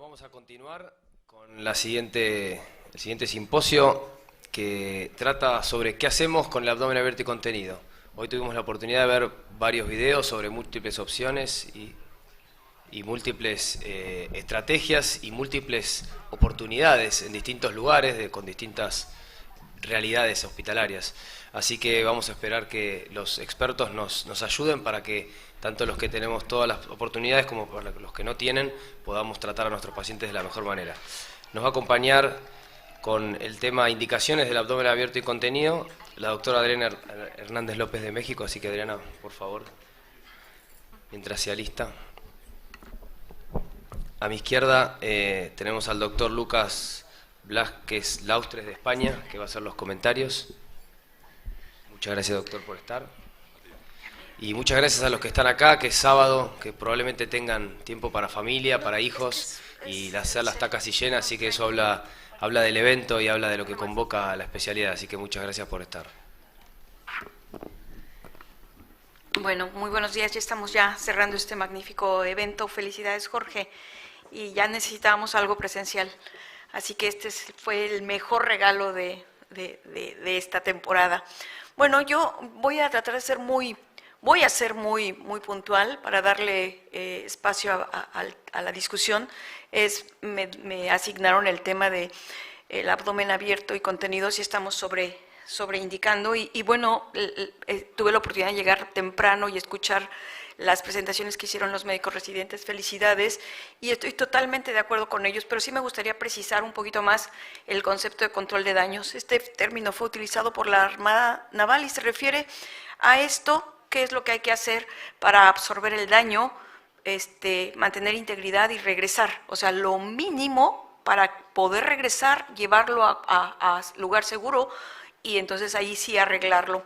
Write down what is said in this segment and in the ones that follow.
Vamos a continuar con el siguiente simposio que trata sobre qué hacemos con el abdomen abierto y contenido. Hoy tuvimos la oportunidad de ver varios videos sobre múltiples opciones y múltiples estrategias y múltiples oportunidades en distintos lugares con distintas realidades hospitalarias. Así que vamos a esperar que los expertos nos ayuden para que tanto los que tenemos todas las oportunidades como para los que no tienen podamos tratar a nuestros pacientes de la mejor manera. Nos va a acompañar con el tema indicaciones del abdomen abierto y contenido la doctora Adriana Hernández López de México, así que Adriana, por favor, mientras sea lista. A mi izquierda tenemos al doctor Lucas Blázquez Laustres de España, que va a hacer los comentarios. Muchas gracias, doctor, por estar. Y muchas gracias a los que están acá, que es sábado, que probablemente tengan tiempo para familia, para hijos, y la sala está casi llena, así que eso habla del evento y habla de lo que convoca a la especialidad, así que muchas gracias por estar. Bueno, muy buenos días, ya estamos cerrando este magnífico evento. Felicidades, Jorge, y ya necesitábamos algo presencial, así que este fue el mejor regalo de esta temporada. Bueno, yo voy a tratar de ser muy puntual para darle espacio a la discusión. Me asignaron el tema de el abdomen abierto y contenidos y estamos sobreindicando y bueno, tuve la oportunidad de llegar temprano y escuchar las presentaciones que hicieron los médicos residentes. Felicidades, y estoy totalmente de acuerdo con ellos, pero sí me gustaría precisar un poquito más el concepto de control de daños. Este término fue utilizado por la Armada Naval y se refiere a esto, qué es lo que hay que hacer para absorber el daño, mantener integridad y regresar, o sea, lo mínimo para poder regresar, llevarlo a lugar seguro y entonces ahí sí arreglarlo.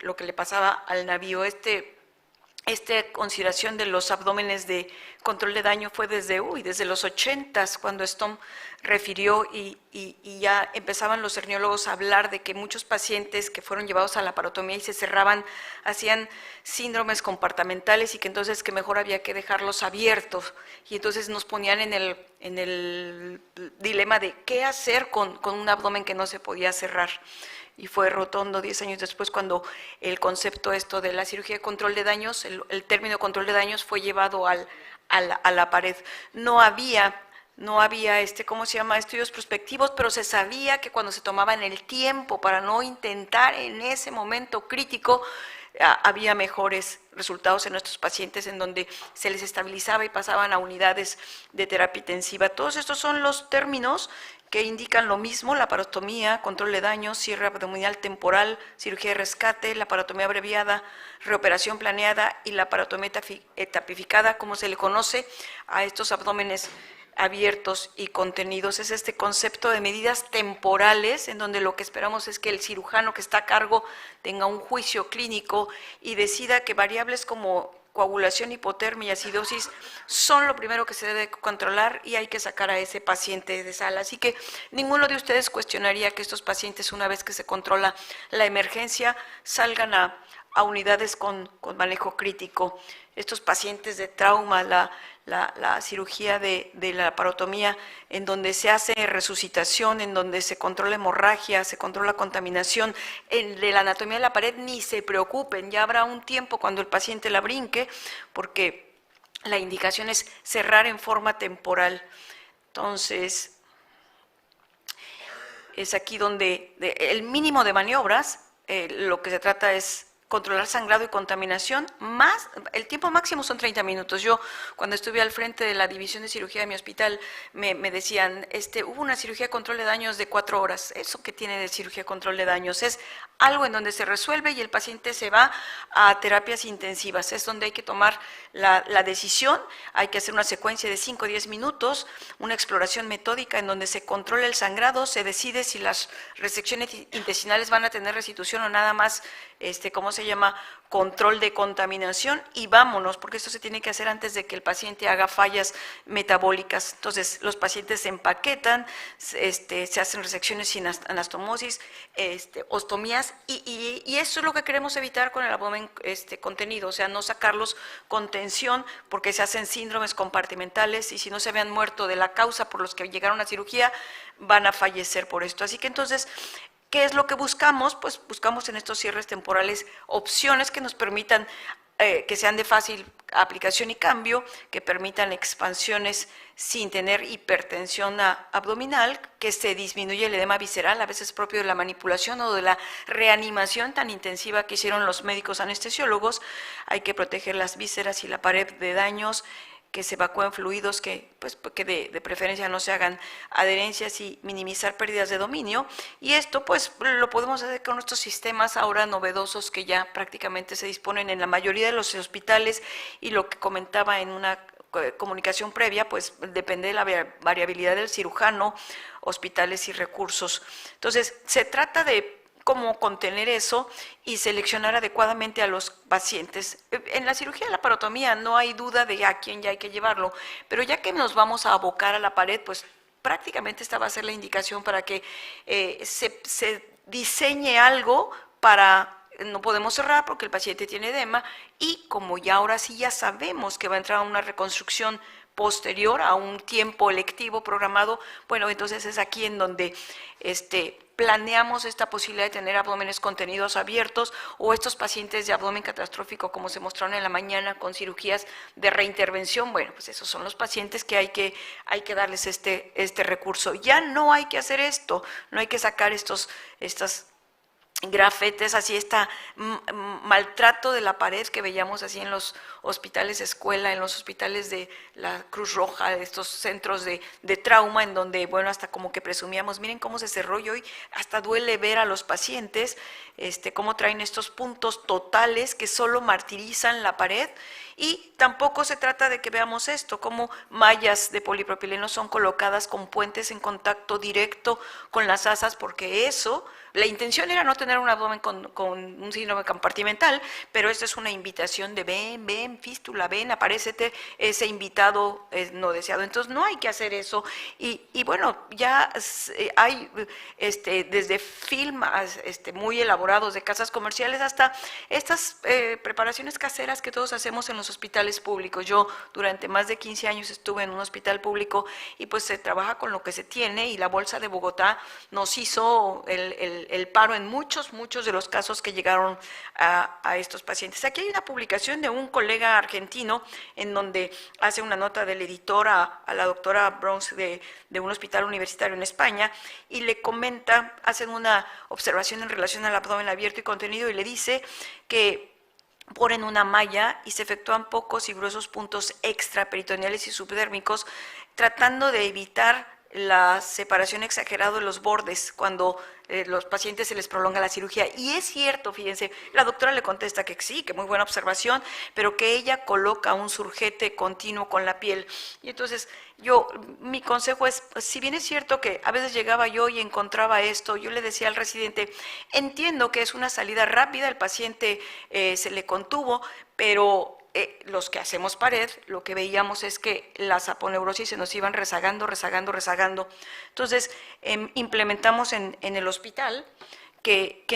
Lo que le pasaba al navío, esta consideración de los abdómenes de control de daño fue desde los 80s, cuando Stom refirió y ya empezaban los herniólogos a hablar de que muchos pacientes que fueron llevados a la laparotomía y se cerraban, hacían síndromes compartimentales y que entonces que mejor había que dejarlos abiertos. Y entonces nos ponían en el dilema de qué hacer con un abdomen que no se podía cerrar. Y fue rotundo 10 años después cuando el concepto de la cirugía de control de daños, el término control de daños fue llevado a la pared. No había estudios prospectivos, pero se sabía que cuando se tomaban el tiempo para no intentar en ese momento crítico, había mejores resultados en nuestros pacientes en donde se les estabilizaba y pasaban a unidades de terapia intensiva. Todos estos son los términos que indican lo mismo: laparotomía, control de daños, cierre abdominal temporal, cirugía de rescate, laparotomía abreviada, reoperación planeada y laparotomía etapificada, como se le conoce a estos abdómenes abiertos y contenidos. Es este concepto de medidas temporales en donde lo que esperamos es que el cirujano que está a cargo tenga un juicio clínico y decida que variables como coagulación, hipotermia y acidosis son lo primero que se debe controlar y hay que sacar a ese paciente de sala. Así que ninguno de ustedes cuestionaría que estos pacientes, una vez que se controla la emergencia, salgan a unidades con manejo crítico. Estos pacientes de trauma, la cirugía de la laparotomía, en donde se hace resucitación, en donde se controla hemorragia, se controla contaminación, de la anatomía de la pared ni se preocupen, ya habrá un tiempo cuando el paciente la brinque, porque la indicación es cerrar en forma temporal. Entonces, es aquí donde el mínimo de maniobras, lo que se trata es controlar sangrado y contaminación, más el tiempo máximo son 30 minutos. Yo, cuando estuve al frente de la división de cirugía de mi hospital, me decían, hubo una cirugía de control de daños de 4 horas. ¿Eso qué tiene de cirugía de control de daños? Es algo en donde se resuelve y el paciente se va a terapias intensivas. Es donde hay que tomar la decisión, hay que hacer una secuencia de 5 o 10 minutos, una exploración metódica en donde se controla el sangrado, se decide si las resecciones intestinales van a tener restitución o nada más ¿cómo se llama? Control de contaminación y vámonos, porque esto se tiene que hacer antes de que el paciente haga fallas metabólicas. Entonces, los pacientes se empaquetan, se hacen resecciones sin anastomosis, ostomías, y eso es lo que queremos evitar con el abdomen contenido, o sea, no sacarlos con tensión, porque se hacen síndromes compartimentales, y si no se habían muerto de la causa por los que llegaron a cirugía, van a fallecer por esto. Así que entonces, ¿qué es lo que buscamos? Pues buscamos en estos cierres temporales opciones que nos permitan, que sean de fácil aplicación y cambio, que permitan expansiones sin tener hipertensión abdominal, que se disminuye el edema visceral, a veces propio de la manipulación o de la reanimación tan intensiva que hicieron los médicos anestesiólogos. Hay que proteger las vísceras y la pared de daños, que se evacúen fluidos, que de preferencia no se hagan adherencias, y minimizar pérdidas de dominio. Y esto pues lo podemos hacer con nuestros sistemas ahora novedosos que ya prácticamente se disponen en la mayoría de los hospitales, y lo que comentaba en una comunicación previa, pues depende de la variabilidad del cirujano, hospitales y recursos. Entonces, se trata de cómo contener eso y seleccionar adecuadamente a los pacientes. En la cirugía de la parotomía no hay duda de a quién ya hay que llevarlo, pero ya que nos vamos a abocar a la pared, pues prácticamente esta va a ser la indicación para que se diseñe algo para... No podemos cerrar porque el paciente tiene edema, y como ya ahora sí ya sabemos que va a entrar a una reconstrucción posterior a un tiempo electivo programado, bueno, entonces es aquí en donde planeamos esta posibilidad de tener abdómenes contenidos abiertos, o estos pacientes de abdomen catastrófico como se mostraron en la mañana con cirugías de reintervención. Bueno, pues esos son los pacientes que hay que darles este recurso. Ya no hay que hacer esto, no hay que sacar estas grafetes, así maltrato de la pared que veíamos así en los hospitales escuela, en los hospitales de la Cruz Roja, de estos centros de trauma, en donde, bueno, hasta como que presumíamos, miren cómo se cerró, y hoy hasta duele ver a los pacientes, cómo traen estos puntos totales que solo martirizan la pared. Y tampoco se trata de que veamos esto, como mallas de polipropileno son colocadas con puentes en contacto directo con las asas, porque eso, la intención era no tener un abdomen con un síndrome compartimental, pero esta es una invitación de ven, fístula, ven, aparécete, ese invitado no deseado. Entonces no hay que hacer eso. Y bueno, ya hay desde films muy elaborados de casas comerciales hasta estas preparaciones caseras que todos hacemos en los hospitales públicos. Yo durante más de 15 años estuve en un hospital público, y pues se trabaja con lo que se tiene, y la Bolsa de Bogotá nos hizo el paro en muchos de los casos que llegaron a estos pacientes. Aquí hay una publicación de un colega argentino en donde hace una nota del editor a la doctora Browns de un hospital universitario en España, y le comenta, hacen una observación en relación al abdomen abierto y contenido, y le dice que ponen una malla y se efectúan pocos y gruesos puntos extraperitoneales y subdérmicos, tratando de evitar la separación exagerada de los bordes cuando los pacientes se les prolonga la cirugía. Y es cierto, fíjense, la doctora le contesta que sí, que muy buena observación, pero que ella coloca un surjete continuo con la piel. Y entonces mi consejo es, si bien es cierto que a veces llegaba yo y encontraba esto, yo le decía al residente, entiendo que es una salida rápida, el paciente se le contuvo, pero los que hacemos pared, lo que veíamos es que las aponeurosis se nos iban rezagando. Entonces, implementamos en el hospital que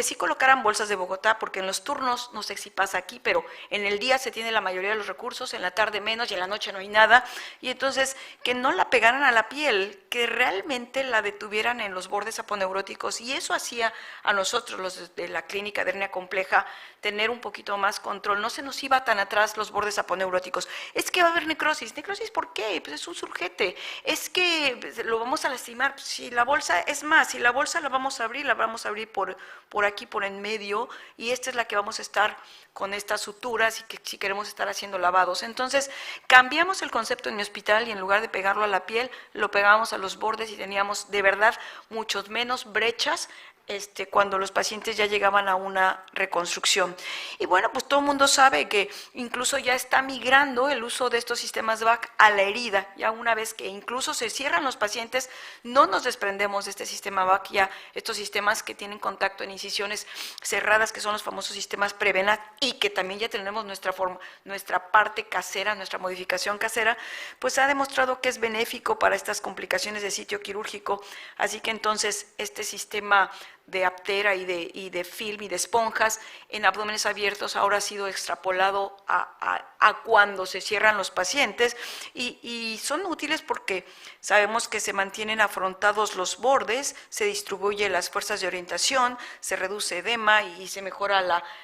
sí colocaran bolsas de Bogotá, porque en los turnos, no sé si pasa aquí, pero en el día se tiene la mayoría de los recursos, en la tarde menos, y en la noche no hay nada, y entonces que no la pegaran a la piel, que realmente la detuvieran en los bordes aponeuróticos, y eso hacía a nosotros, los de la clínica de hernia compleja, tener un poquito más control. No se nos iba tan atrás los bordes aponeuróticos. Es que va a haber necrosis. ¿Necrosis por qué? Pues es un surjete. Es que lo vamos a lastimar. Si la bolsa, es más, si la bolsa la vamos a abrir por aquí, por en medio, y esta es la que vamos a estar con estas suturas, y que si queremos estar haciendo lavados. Entonces, cambiamos el concepto en mi hospital, y en lugar de pegarlo a la piel, lo pegábamos a los bordes, y teníamos de verdad muchos menos brechas cuando los pacientes ya llegaban a una reconstrucción. Y bueno, pues todo el mundo sabe que incluso ya está migrando el uso de estos sistemas VAC a la herida. Ya una vez que incluso se cierran los pacientes, no nos desprendemos de este sistema VAC, ya estos sistemas que tienen contacto en incisiones cerradas, que son los famosos sistemas Prevenat, y que también ya tenemos nuestra parte casera, nuestra modificación casera, pues ha demostrado que es benéfico para estas complicaciones de sitio quirúrgico. Así que entonces este sistema de aptera y de film y de esponjas en abdómenes abiertos ahora ha sido extrapolado a cuando se cierran los pacientes y son útiles porque sabemos que se mantienen afrontados los bordes, se distribuyen las fuerzas de orientación, se reduce edema y se mejora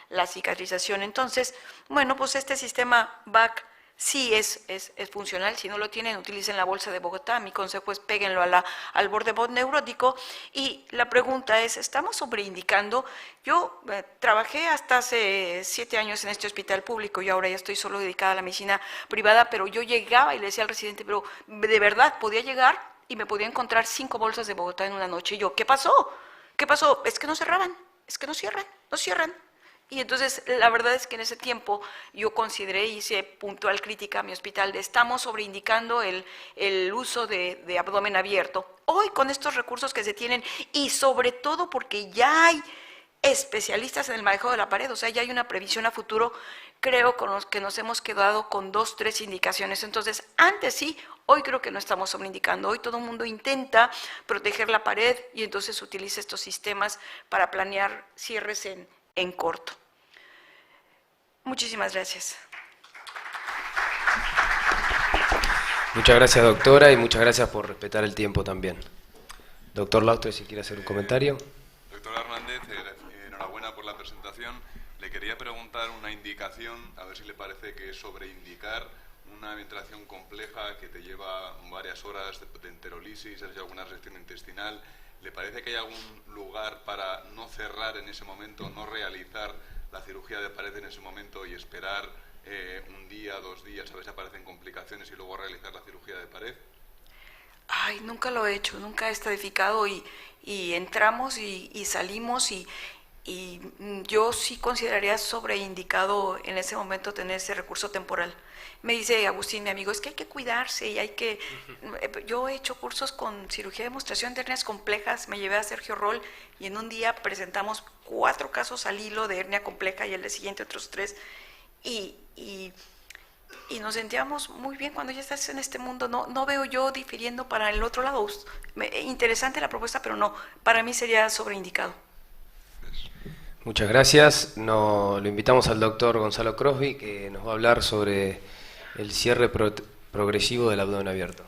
la cicatrización. Entonces, bueno, pues este sistema VAC sí es funcional. Si no lo tienen, utilicen la bolsa de Bogotá. Mi consejo es péguenlo al borde neurótico. Y la pregunta es, ¿estamos sobreindicando? Yo trabajé hasta hace 7 años en este hospital público y ahora ya estoy solo dedicada a la medicina privada, pero yo llegaba y le decía al residente, pero de verdad podía llegar y me podía encontrar 5 bolsas de Bogotá en una noche. Y yo, ¿qué pasó? ¿Qué pasó? Es que no cerraban, es que no cierran. Y entonces la verdad es que en ese tiempo yo consideré, hice puntual crítica a mi hospital de estamos sobreindicando el uso de abdomen abierto. Hoy con estos recursos que se tienen y sobre todo porque ya hay especialistas en el manejo de la pared, o sea, ya hay una previsión a futuro, creo con los que nos hemos quedado con 2, 3 indicaciones. Entonces, antes sí, hoy creo que no estamos sobreindicando. Hoy todo el mundo intenta proteger la pared y entonces utiliza estos sistemas para planear cierres en corto. Muchísimas gracias. Muchas gracias, doctora, y muchas gracias por respetar el tiempo también. Doctor Laustre, si quiere hacer un comentario. Doctora Hernández, enhorabuena por la presentación. Le quería preguntar una indicación, a ver si le parece que es sobreindicar una ventilación compleja que te lleva varias horas de enterolisis, hay alguna reacción intestinal. ¿Le parece que hay algún lugar para no cerrar en ese momento, no realizar la cirugía de pared en ese momento y esperar un día, 2 días, a ver si aparecen complicaciones y luego realizar la cirugía de pared? Ay, nunca lo he hecho, nunca he estadificado y entramos y salimos y yo sí consideraría sobreindicado en ese momento tener ese recurso temporal. Me dice Agustín, mi amigo, es que hay que cuidarse y hay que... Yo he hecho cursos con cirugía de demostración de hernias complejas, me llevé a Sergio Roll y en un día presentamos 4 casos al hilo de hernia compleja y el día siguiente otros 3 y nos sentíamos muy bien cuando ya estás en este mundo. No veo yo difiriendo para el otro lado. Interesante la propuesta, pero no, para mí sería sobreindicado. Muchas gracias. Lo invitamos al doctor Gonzalo Crosby, que nos va a hablar sobre el cierre progresivo del abdomen abierto.